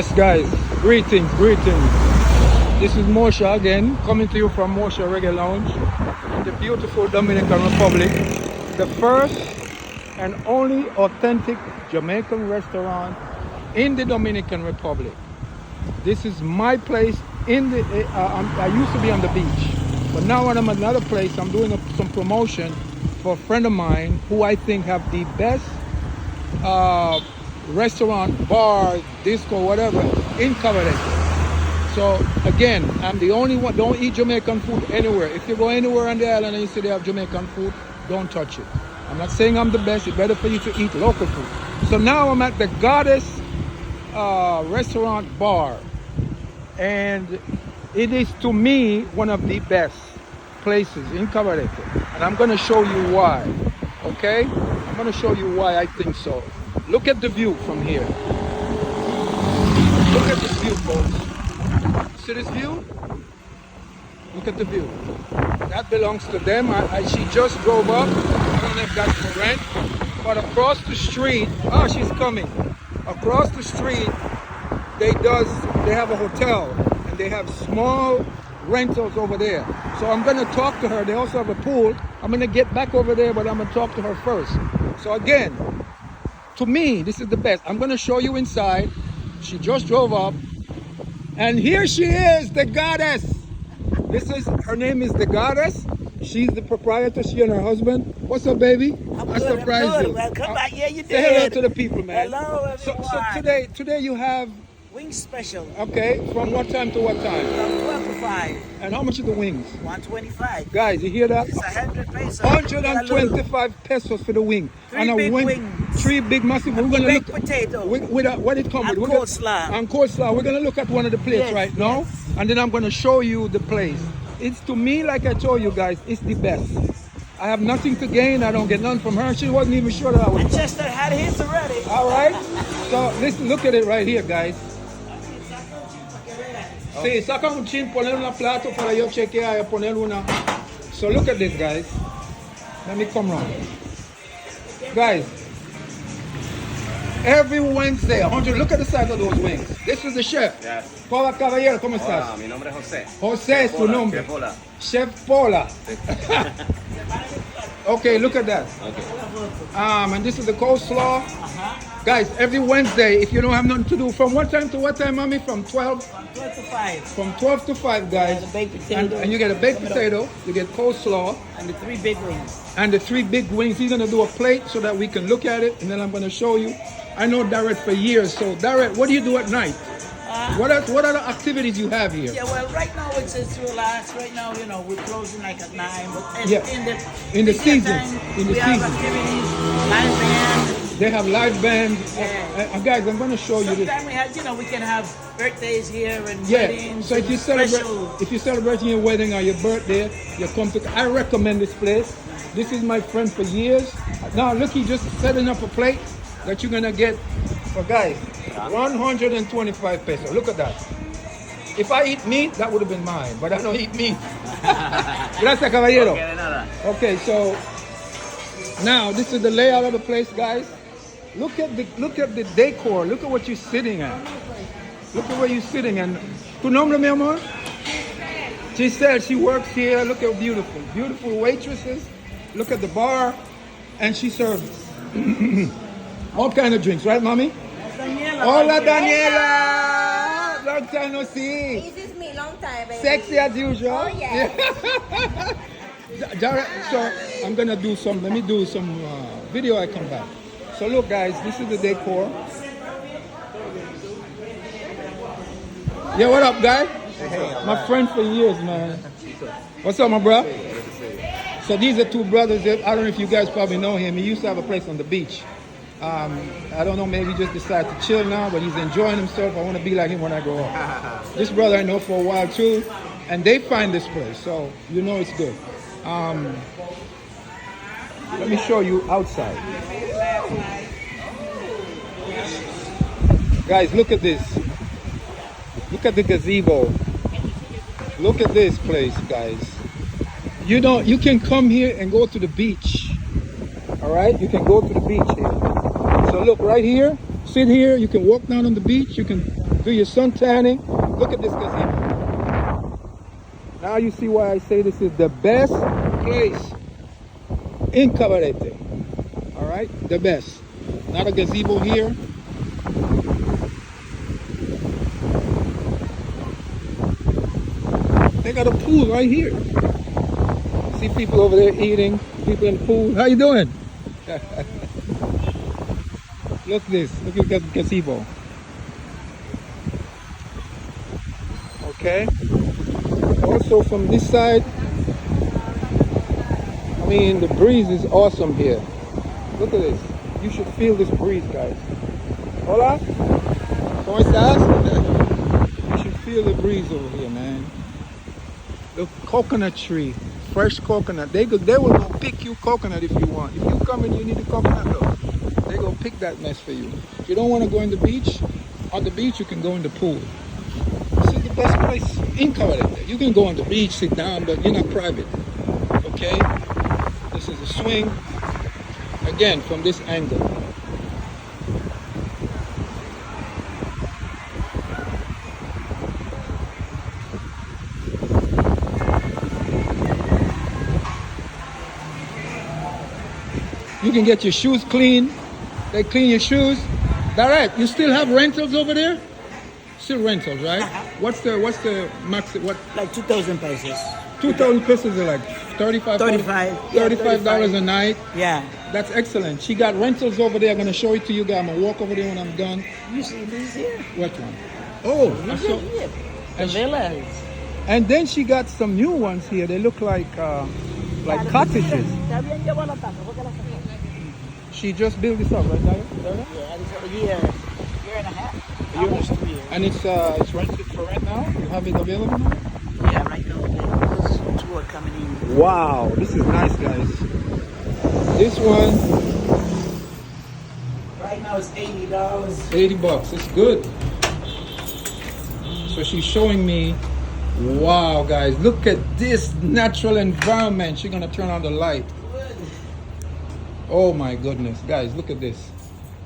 Yes guys, greetings. This is Mosha again, coming to you from Mosha Reggae Lounge in the beautiful Dominican Republic. The first and only authentic Jamaican restaurant in the Dominican Republic. This is my place in the, I used to be on the beach, but now when I'm at another place, I'm doing some promotion for a friend of mine who I think have the best restaurant, bar, disco, whatever, in caberete. So again, I'm the only one. Don't eat Jamaican food anywhere. If you go anywhere on the island and you see they have Jamaican food, don't touch it. I'm not saying I'm the best. It's better for you to eat local food. So now I'm at the Goddess restaurant bar, and it is to me one of the best places in caberete, and I'm going to show you why. Okay, I'm going to show you why I think so. Look at the view from here. Look at this view, folks. See this view? Look at the view. That belongs to them. She just drove up. I don't know if that's for rent. But across the street, she's coming. Across the street, they have a hotel, and they have small rentals over there. So I'm going to talk to her. They also have a pool. I'm going to get back over there, but I'm going to talk to her first. So again, to me, this is the best. I'm going to show you inside. She just drove up, and here she is, the Goddess. Her name is the Goddess. She's the proprietor. She and her husband. What's up, baby? I surprised you. Well, come back. Yeah, you did. Say hello to the people, man. Hello, everyone. So today you have wings special. Okay, from what time to what time? From 12 to 5. And how much are the wings? 125. Guys, you hear that? It's 100 pesos. 125 pesos for the wing. Three big wings. 3 big massive. We're gonna baked look potato. with what it comes with. And coleslaw. And coleslaw. We're gonna look at one of the plates right now, and then I'm gonna show you the place. It's, to me, like I told you guys, it's the best. I have nothing to gain. I don't get none from her. She wasn't even sure that I would. And Chester had his already. All right. So listen, look at it right here, guys. Sí, saca un chin, poner una plato para yo chequear y poner una. So look at this, guys. Let me come around. Guys, every Wednesday, 100, look at the size of those wings. This is the chef. Yes. Hola, caballero, ¿cómo estás? Hola, mi nombre es José. José es tu nombre. Chef Pola. Chef Pola. Okay, look at that. Okay. And this is the coleslaw. Guys, every Wednesday, if you don't have nothing to do, from what time to what time, mommy? From 12? From 12 to 5. From 12 to 5, guys. And baked potato. And you get a baked potato, you get coleslaw. And the 3 big wings. And the 3 big wings. He's going to do a plate so that we can look at it, and then I'm going to show you. I know Darrett for years, so Darrett, what do you do at night? What are the activities you have here? Yeah, well, right now it's relaxed. Right now, we're closing like at 9. But in the season, we have activities, live band. They have live bands. Yeah. Guys, I'm going to show you this. Sometimes we can have birthdays here and weddings. So if you're celebrating your wedding or your birthday, you come to. I recommend this place. This is my friend for years. Now look, he just setting up a plate that you're gonna get. For guys, 125 pesos. Look at that. If I eat meat, that would have been mine, but I don't eat meat. Gracias, caballero. Okay, de nada. Okay, so now this is the layout of the place, guys. Look at the decor. Look at what you're sitting at. Look at where you're sitting. And tu nombre, mi amor? She said she works here. Look how beautiful. Beautiful waitresses. Look at the bar. And she serves all kind of drinks, right, mommy? Daniela. Hola, Daniela. Long time no see. This is me, long time, baby. Sexy as usual. Oh, yeah. So I'm gonna do some. Let me do some video. I come back. So look, guys, this is the decor. Yeah, what up, guy? Hey, My friend for years, man. What's up, my bro? So these are 2 brothers. I don't know if you guys probably know him. He used to have a place on the beach. I don't know, maybe he just decided to chill now, but he's enjoying himself. I want to be like him when I grow up. This brother I know for a while too, and they find this place, so you know it's good. Let me show you outside. Guys, look at this. Look at the gazebo. Look at this place, guys. You can come here and go to the beach. All right, you can go to the beach here. So look right here, sit here. You can walk down on the beach. You can do your sun tanning. Look at this gazebo. Now you see why I say this is the best place in Caberete. All right, the best. Not a gazebo here. They got a pool right here. See people over there eating, people in the pool. How you doing? Look this, look at the gazebo. Okay. Also from this side, I mean the breeze is awesome here. Look at this. You should feel this breeze, guys. Hola. ¿Cómo estás? You should feel the breeze over here, man. The coconut tree, fresh coconut. They will go pick you coconut if you want. If you come and you need a coconut, though, they go pick that mess for you. If you don't want to go in the beach, on the beach you can go in the pool. This is the best place in Caberete. You can go on the beach, sit down, but you're not private. Okay? This is a swing. Again, from this angle. You can get your shoes clean. They clean your shoes. Direct. You still have rentals over there? Still rentals, right? What's the max? What? Like 2,000 pesos. 2,000 pesos are like 35 $35 a night. Yeah. That's excellent. She got rentals over there. I'm gonna show it to you guys. I'm gonna walk over there when I'm done. You see this here? What one? Oh, I Look saw. at here. The villas. And then she got some new ones here. They look like cottages. She just built this up, right, Dara? Yeah, it's a year and a half. Almost 2 years. And it's rented for rent now? You have it available now? Yeah, right now there's 2 are coming in. Wow, this is nice, guys. This one, Right now it's $80. $80. It's good. So she's showing me, wow, guys, look at this natural environment. She's gonna turn on the light. Oh my goodness, guys, look at this.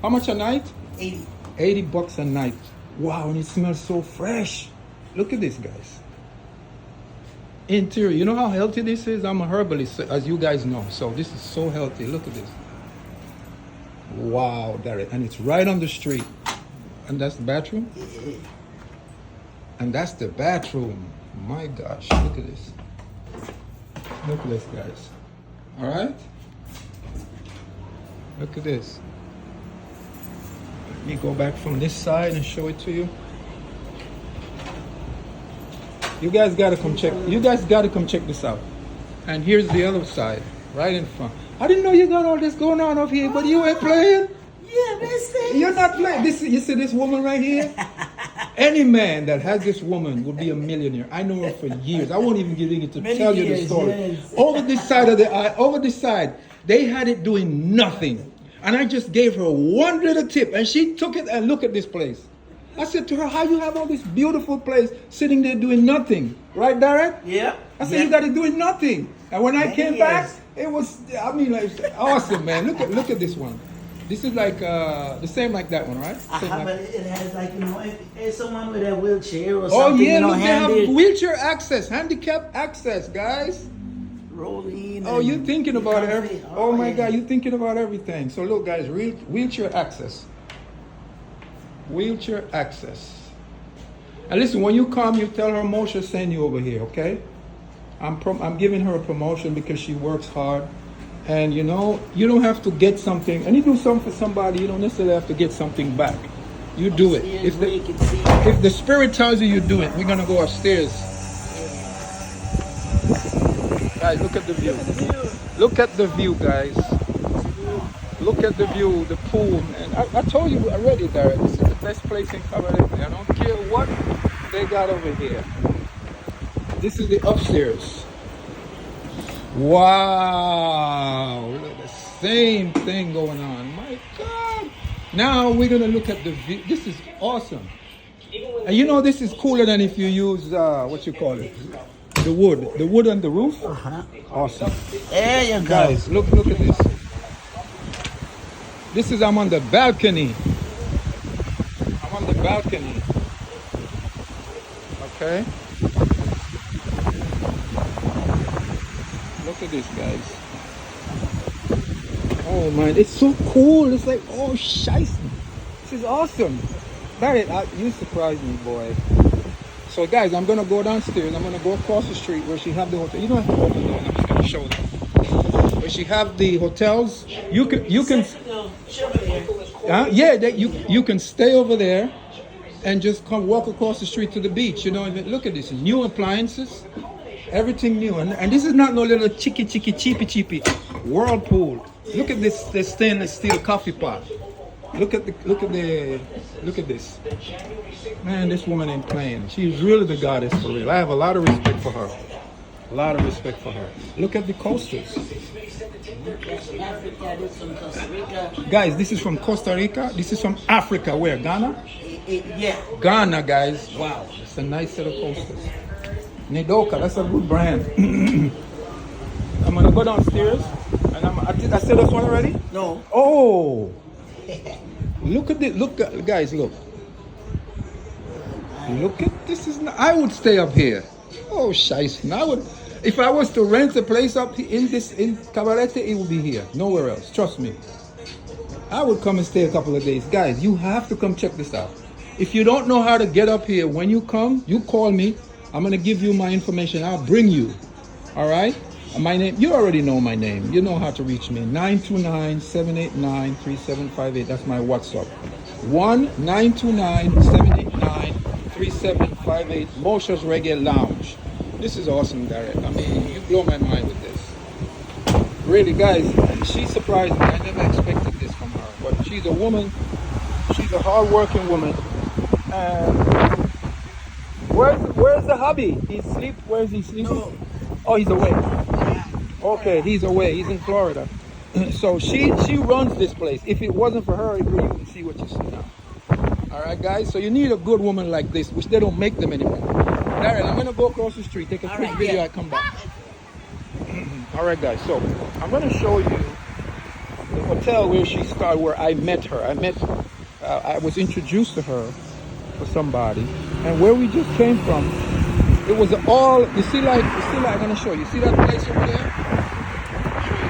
How much a night? 80. $80 a night. Wow, and it smells so fresh. Look at this, guys. Interior, you know how healthy this is? I'm a herbalist, as you guys know. So this is so healthy. Look at this. Wow, Derek. And it's right on the street. And that's the bathroom? And that's the bathroom. My gosh, look at this. Look at this, guys. All right? Look at this. Let me go back from this side and show it to you. You guys gotta come check. You guys gotta come check this out. And here's the other side, right in front. I didn't know you got all this going on up here, but you ain't playing. Yeah, mister. You're not playing. This, you see this woman right here? Any man that has this woman would be a millionaire. I know her for years. I won't even get into tell you the story. Yes. Over this side of the eye, over this side, they had it doing nothing. And I just gave her one little tip, and she took it and look at this place. I said to her, how you have all this beautiful place sitting there doing nothing? Right, Darren? Yeah. I said, you got it doing nothing. And when I came back, Yes. it was, I mean, like, awesome, man. Look at this one. This is like the same like that one, right? Same like- But it has like, you know, if someone with a wheelchair or Oh something, yeah, you know, look, they have handy, wheelchair access, handicap access, guys. rolling. Oh, you're thinking about everything. Oh my yeah. God, you're thinking about everything. So look, guys, wheelchair access. Wheelchair access. And listen, when you come, you tell her Mosha send you over here, okay? I'm giving her a promotion because she works hard. And you know, you don't have to get something, and you do something for somebody, you don't necessarily have to get something back. You do it. If the spirit tells you you do it, we're gonna go upstairs. Guys, look at the view. Look at the view, guys. Look at the view, the pool. And I told you already, Darren, this is the best place in Caberete. I don't care what they got over here. This is the upstairs. Wow, look at the same thing going on. My God. Now we're gonna look at the view. This is awesome. And you know this is cooler than if you use what you call it, the wood on the roof. Awesome. There you go. Guys, look at this. This is I'm on the balcony. I'm on the balcony. Okay. Look at this, guys. Oh man, it's so cool. It's like, oh shice. This is awesome. Barrett, you surprised me, boy. So guys, I'm gonna go downstairs. I'm gonna go across the street where she have the hotel. You don't have to open the door. I'm just gonna show them. Where she have the hotels. You can yeah, you can stay over there and just come walk across the street to the beach. You know, and look at this, new appliances, everything new, and this is not no little cheapy whirlpool. Look at this stainless steel coffee pot. Look at this. Man, this woman ain't playing. She's really the goddess for real. I have a lot of respect for her. A lot of respect for her. Look at the coasters. Guys, this is from Costa Rica. This is from Africa. Where? Ghana? Yeah. Ghana, guys. Wow. It's a nice set of coasters. Nidoka, that's a good brand. I'm going to go downstairs. And I said this one already? No. Oh. Look at this. Look, guys, look. Look at this. I would stay up here. Oh, shice. I would. If I was to rent a place up in caberete, it would be here. Nowhere else. Trust me. I would come and stay a couple of days. Guys, you have to come check this out. If you don't know how to get up here, when you come, you call me. I'm going to give you my information. I'll bring you. All right? My name, you already know my name. You know how to reach me. 929-789-3758. That's my WhatsApp. 1-929-789-3758. Moshas Reggae Lounge. This is awesome, Garrett. I mean, you blow my mind with this. Really, guys, she surprised me. I never expected this from her. But she's a woman. She's a hard-working woman. And where's the hubby? He's asleep? Where is he sleeping? No. Oh, he's away. Okay, he's away. He's in Florida. So she runs this place. If it wasn't for her, you wouldn't see what you see now. All right, guys. So you need a good woman like this, which they don't make them anymore. Darren, I'm gonna go across the street, take a quick video. Yeah. I come back. All right, guys. So I'm gonna show you the hotel where she started, where I met her. I was introduced to her for somebody, and where we just came from. It was all, you see like, I'm gonna show you. See that place over there? I'll show you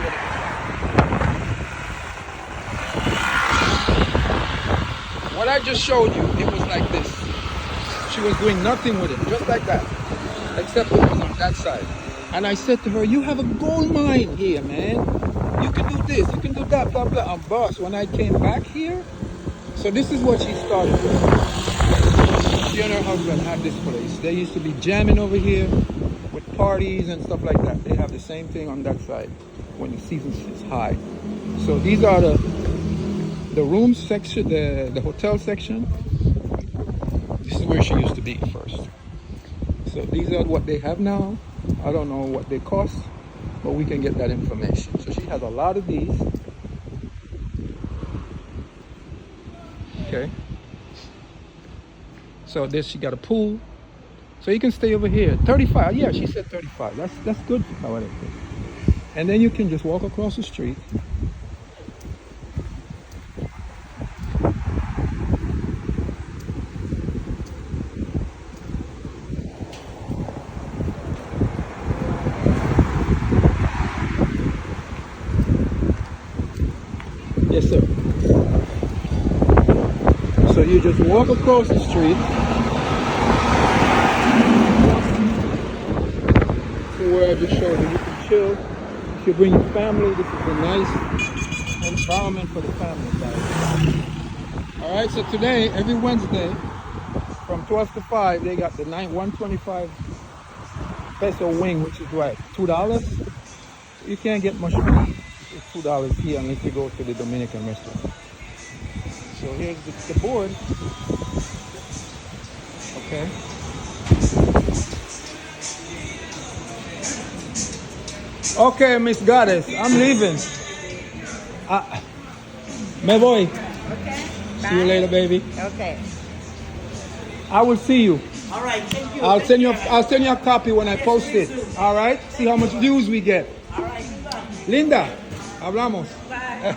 what I just showed you, it was like this. She was doing nothing with it, just like that. Except it was on that side. And I said to her, you have a gold mine here, man. You can do this, you can do that, blah, blah. And boss, when I came back here, so this is what she started with. She and her husband had this place. They used to be jamming over here with parties and stuff like that. They have the same thing on that side when the season is high. So these are the room section, the hotel section. This is where she used to be first. So these are what they have now. I don't know what they cost, but we can get that information. So she has a lot of these. Okay. So this, she got a pool. So you can stay over here. 35, yeah, she said 35. That's good. And then you can just walk across the street. Yes, sir. So you just walk across the street to where I just showed you. You can chill. If you bring your family, this is a nice environment for the family, guys. All right, so today, every Wednesday, from 12 to 5, they got the 125 peso wing, which is what, $2? You can't get much money. It's $2 here unless you go to the Dominican restaurant. So here's the board. Okay. Okay, Miss Goddess, I'm leaving. Me voy. Okay. See you later, baby. Okay. I will see you. All right, thank you. I'll send you a copy when I post it. All right? See how much views we get. All right, goodbye. Linda, hablamos. Bye.